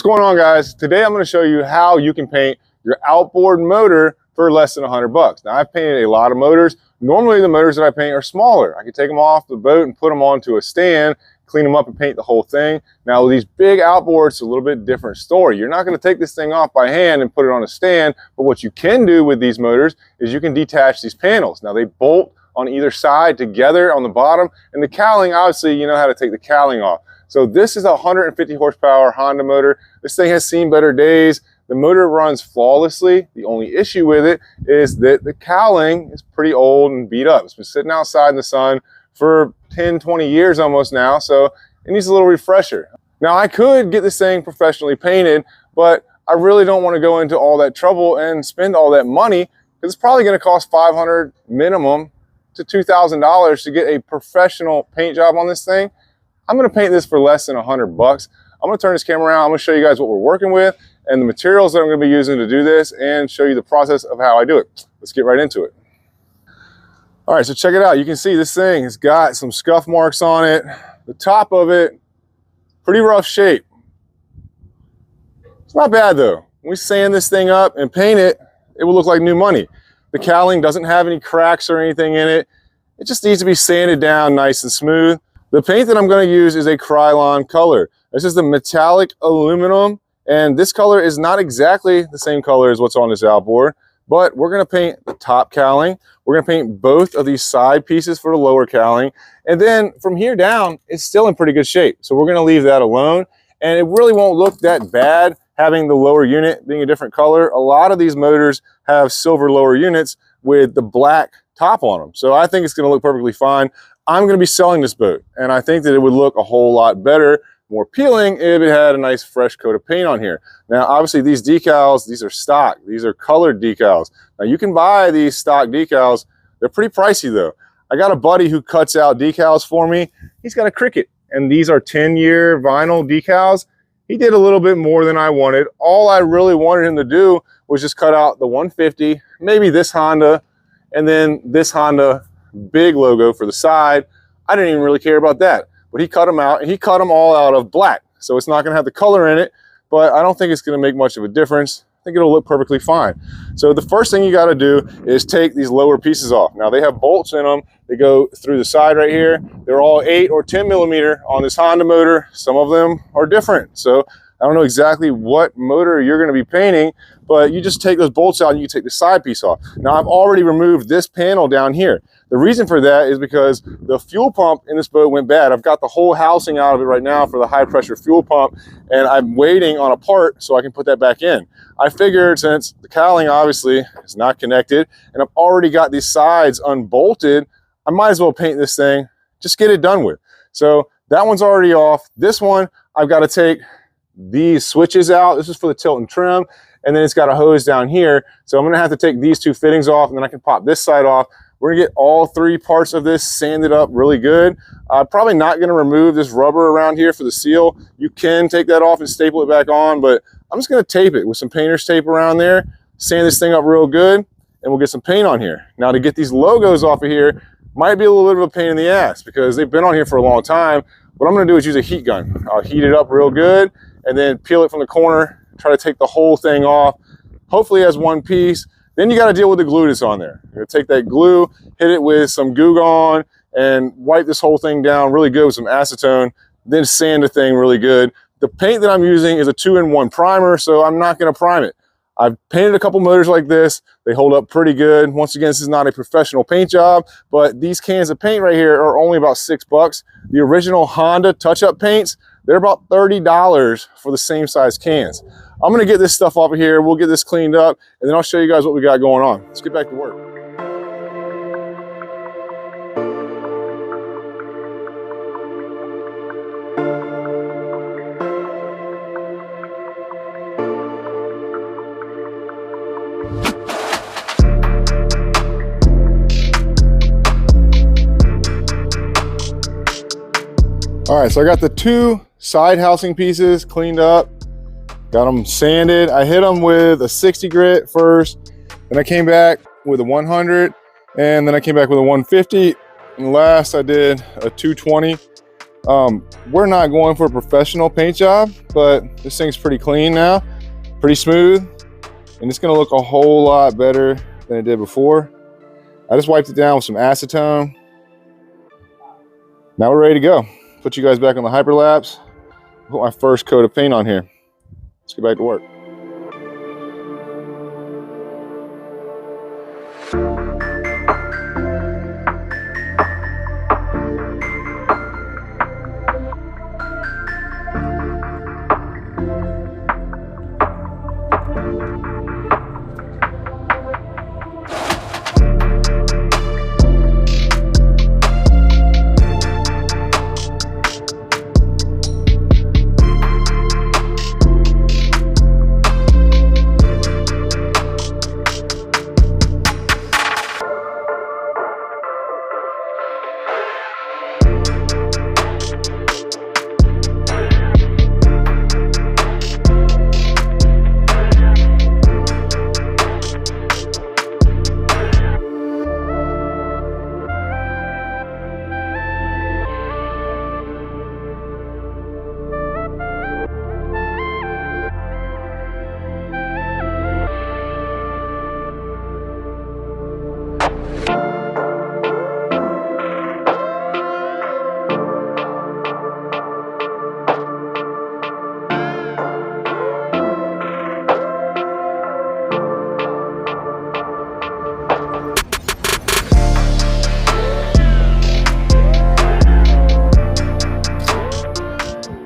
going on, guys? Today I'm going to show you how you can paint your outboard motor for less than $100. Now, I've painted a lot of motors. Normally the motors that I paint are smaller. I can take them off the boat and put them onto a stand, clean them up and paint the whole thing. Now with these big outboards, it's a little bit different story. You're not going to take this thing off by hand and put it on a stand, but what you can do with these motors is you can detach these panels. Now they bolt on either side together on the bottom, and the cowling, obviously you know how to take the cowling off. So this is a 150 horsepower Honda motor. This thing has seen better days. The motor runs flawlessly. The only issue with it is that the cowling is pretty old and beat up. It's been sitting outside in the sun for 10, 20 years almost now, so it needs a little refresher. Now I could get this thing professionally painted, but I really don't want to go into all that trouble and spend all that money, because it's probably going to cost $500 minimum to $2,000 to get a professional paint job on this thing. I'm going to paint this for less than $100. I'm going to turn this camera around. I'm going to show you guys what we're working with and the materials that I'm going to be using to do this, and show you the process of how I do it. Let's get right into it. All right, so check it out. You can see this thing has got some scuff marks on it. The top of it, pretty rough shape. It's not bad though. When we sand this thing up and paint it, it will look like new money. The cowling doesn't have any cracks or anything in it. It just needs to be sanded down nice and smooth. The paint that I'm going to use is a Krylon color. This is the metallic aluminum, and this color is not exactly the same color as what's on this outboard, but we're going to paint the top cowling. We're going to paint both of these side pieces for the lower cowling, and then from here down, it's still in pretty good shape. So we're going to leave that alone, and it really won't look that bad having the lower unit being a different color. A lot of these motors have silver lower units with the black top on them, so I think it's going to look perfectly fine. I'm going to be selling this boat, and I think that it would look a whole lot better, more appealing, if it had a nice fresh coat of paint on here. Now, obviously, these decals, these are stock. These are colored decals. Now, you can buy these stock decals. They're pretty pricey, though. I got a buddy who cuts out decals for me. He's got a Cricut, and these are 10-year vinyl decals. He did a little bit more than I wanted. All I really wanted him to do was just cut out the 150, maybe this Honda, and then this Honda big logo for the side. I didn't even really care about that, but he cut them out, and he cut them all out of black, so it's not going to have the color in it, but I don't think it's going to make much of a difference. I think it'll look perfectly fine. So the first thing you got to do is take these lower pieces off. Now they have bolts in them. They go through the side right here. They're all 8 or 10 millimeter on this Honda motor. Some of them are different, so I don't know exactly what motor you're going to be painting, but you just take those bolts out and you take the side piece off. Now I've already removed this panel down here. The reason for that is because the fuel pump in this boat went bad. I've got the whole housing out of it right now for the high pressure fuel pump, and I'm waiting on a part so I can put that back in. I figured since the cowling obviously is not connected and I've already got these sides unbolted, I might as well paint this thing, just get it done with. So that one's already off. This one, I've got to take these switches out. This is for the tilt and trim, and then it's got a hose down here. So I'm going to have to take these two fittings off, and then I can pop this side off. We're going to get all 3 parts of this sanded up really good. Probably not going to remove this rubber around here for the seal. You can take that off and staple it back on, but I'm just going to tape it with some painter's tape around there, sand this thing up real good, and we'll get some paint on here. Now to get these logos off of here might be a little bit of a pain in the ass because they've been on here for a long time. What I'm going to do is use a heat gun. I'll heat it up real good and then peel it from the corner, try to take the whole thing off, hopefully as one piece. Then you got to deal with the glue that's on there. You're going to take that glue, hit it with some Goo Gone, and wipe this whole thing down really good with some acetone, then sand the thing really good. The paint that I'm using is a 2-in-1 primer, so I'm not going to prime it. I've painted a couple motors like this. They hold up pretty good. Once again, this is not a professional paint job, but these cans of paint right here are only about $6. The original Honda touch-up paints, they're about $30 for the same size cans. I'm going to get this stuff off of here. We'll get this cleaned up, and then I'll show you guys what we got going on. Let's get back to work. All right, so I got the 2 side housing pieces cleaned up, got them sanded. I hit them with a 60 grit first, then I came back with a 100, and then I came back with a 150, and last I did a 220. We're not going for a professional paint job, but this thing's pretty clean now, pretty smooth, and it's gonna look a whole lot better than it did before. I just wiped it down with some acetone. Now we're ready to go. Put you guys back on the hyperlapse. Put my first coat of paint on here. Let's get back to work.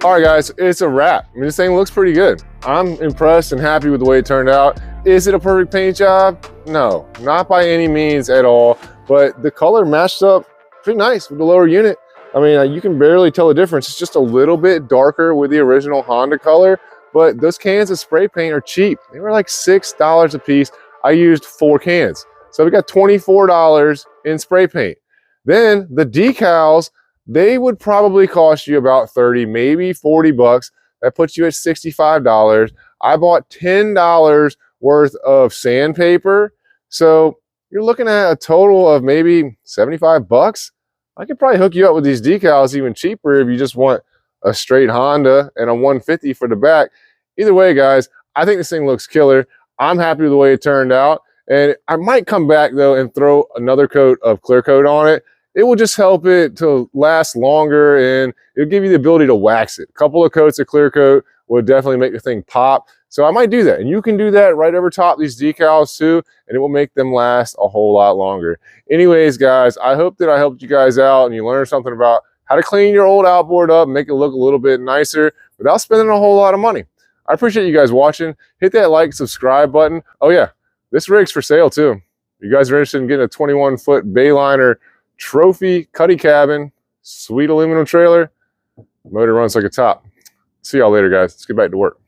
All right, guys, it's a wrap. I mean, this thing looks pretty good. I'm impressed and happy with the way it turned out. Is it a perfect paint job? No, not by any means at all, but the color matched up pretty nice with the lower unit. I mean, you can barely tell the difference. It's just a little bit darker with the original Honda color, but those cans of spray paint are cheap. They were like $6 a piece. I used 4 cans. So we got $24 in spray paint. Then the decals, they would probably cost you about 30, maybe 40 bucks. That puts you at $65. I bought $10 worth of sandpaper. So you're looking at a total of maybe 75 bucks. I could probably hook you up with these decals even cheaper if you just want a straight Honda and a 150 for the back. Either way, guys, I think this thing looks killer. I'm happy with the way it turned out. And I might come back though and throw another coat of clear coat on it. It will just help it to last longer, and it'll give you the ability to wax it. A couple of coats of clear coat will definitely make the thing pop. So I might do that. And you can do that right over top these decals too, and it will make them last a whole lot longer. Anyways, guys, I hope that I helped you guys out and you learned something about how to clean your old outboard up and make it look a little bit nicer without spending a whole lot of money. I appreciate you guys watching. Hit that like, subscribe button. Oh yeah, this rig's for sale too. If you guys are interested in getting a 21-foot Bayliner trophy cuddy cabin, sweet aluminum trailer, motor runs like a top. See y'all later, guys. Let's get back to work.